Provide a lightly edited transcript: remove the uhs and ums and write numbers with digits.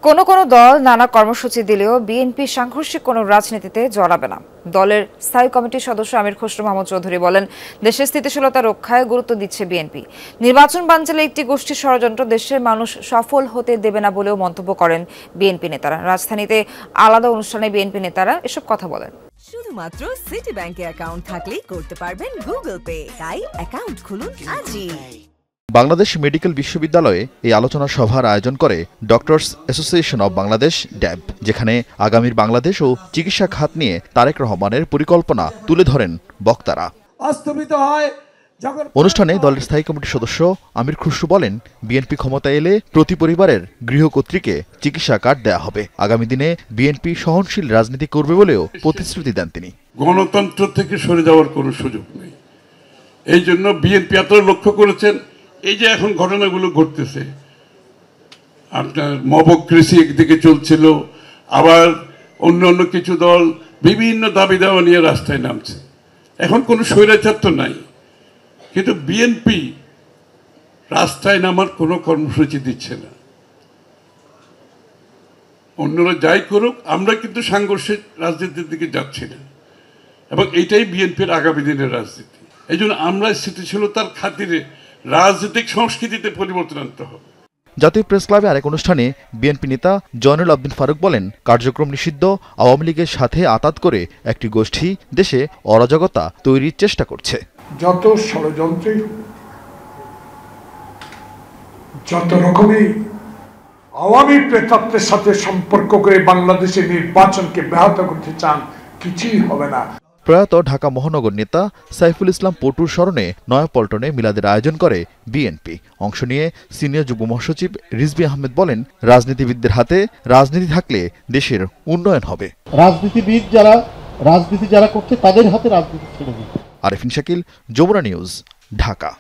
কোনো দল নানা কর্মসূচি দিলেও বিএনপি সাংঘর্ষিক কোনো রাজনীতিতে জড়াবে না। দলের স্থায়ী কমিটির সদস্য আমির খসরু মাহমুদ চৌধুরী বলেন, দেশের স্থিতিশীলতা রক্ষায় গুরুত্ব দিচ্ছে বিএনপি। নির্বাচন বানচালে একটি গোষ্ঠীর ষড়যন্ত্র দেশের মানুষ সফল হতে দেবে না বলেও মন্তব্য করেন বিএনপি নেতারা। রাজধানীতে আলাদা অনুষ্ঠানে বিএনপি নেতারা এসব কথা বলেন। শুধুমাত্র সিটি ব্যাংকে অ্যাকাউন্ট থাকলেই করতে পারবেন গুগল পে। তাই অ্যাকাউন্ট খুলুন আজই। বাংলাদেশ মেডিকেল বিশ্ববিদ্যালয়ে এই আলোচনা সভার আয়োজন করে ডক্টরস অ্যাসোসিয়েশন অব বাংলাদেশ ড্যাব, যেখানে আগামীর বাংলাদেশ ও চিকিৎসা খাত নিয়ে তারেক রহমানের পরিকল্পনা তুলে ধরেন বক্তারা। অনুষ্ঠানে দলের স্থায়ী কমিটির সদস্য আমির খসরু বলেন, বিএনপি ক্ষমতায় এলে প্রতি পরিবারের গৃহকর্ত্রীকে চিকিৎসা কার্ড দেওয়া হবে। আগামী দিনে বিএনপি সহনশীল রাজনীতি করবে বলেও প্রতিশ্রুতি দেন তিনি। গণতন্ত্র থেকে সরে যাওয়ার কোনো সুযোগ নেই। এই জন্য বিএনপি আপনারা লক্ষ্য করেছেন, এই যে এখন ঘটনাগুলো ঘটতেছে, আপনার মবক্রেসি একদিকে চলছিল, আবার অন্য কিছু দল বিভিন্ন দাবি দাওয়া নিয়ে রাস্তায় নামছে। এখন কোনো স্বৈরাচার তো নাই, কিন্তু বিএনপি রাস্তায় নামার কোনো কর্মসূচি দিচ্ছে না। অন্যরা যাই করুক, আমরা কিন্তু সাংঘর্ষিক রাজনীতির দিকে যাচ্ছি না, এবং এইটাই বিএনপির আগামী দিনের রাজনীতি। এই জন্য আমরা স্থিতিশীলতার খাতিরে রাজনৈতিক সংস্কৃতিতে পরিবর্তন আনতে হবে। জাতীয় প্রেস ক্লাবে আরেক অনুষ্ঠানে বিএনপি নেতা জয়নুল আবদিন ফারুক বলেন, কার্যক্রম নিষিদ্ধ আওয়ামী লীগের সাথে আতাত করে একটি গোষ্ঠী দেশে অরাজকতা তৈরির চেষ্টা করছে। যত ষড়যন্ত্রই, যত রকমই আওয়ামী প্রেতাত্বের সাথে সম্পর্ক করে বাংলাদেশের নির্বাচনকে ব্যাহত করতে চান, কিছুই হবে না। প্রয়াত ঢাকা মহানগর নেতা সাইফুল ইসলাম পটুর স্মরণে নয়াপল্টনে মিলাদের আয়োজন করে বিএনপি। অংশ নিয়ে সিনিয়র যুগ্ম মহাসচিব রিজভী আহমেদ বলেন, রাজনীতিবিদদের হাতে রাজনীতি থাকলে দেশের উন্নয়ন হবে। রাজনীতি যারা করছে তাদের হাতে রাজনীতি ছেড়ে দিন। আরেফিন শাকিল, যমুনা নিউজ, ঢাকা।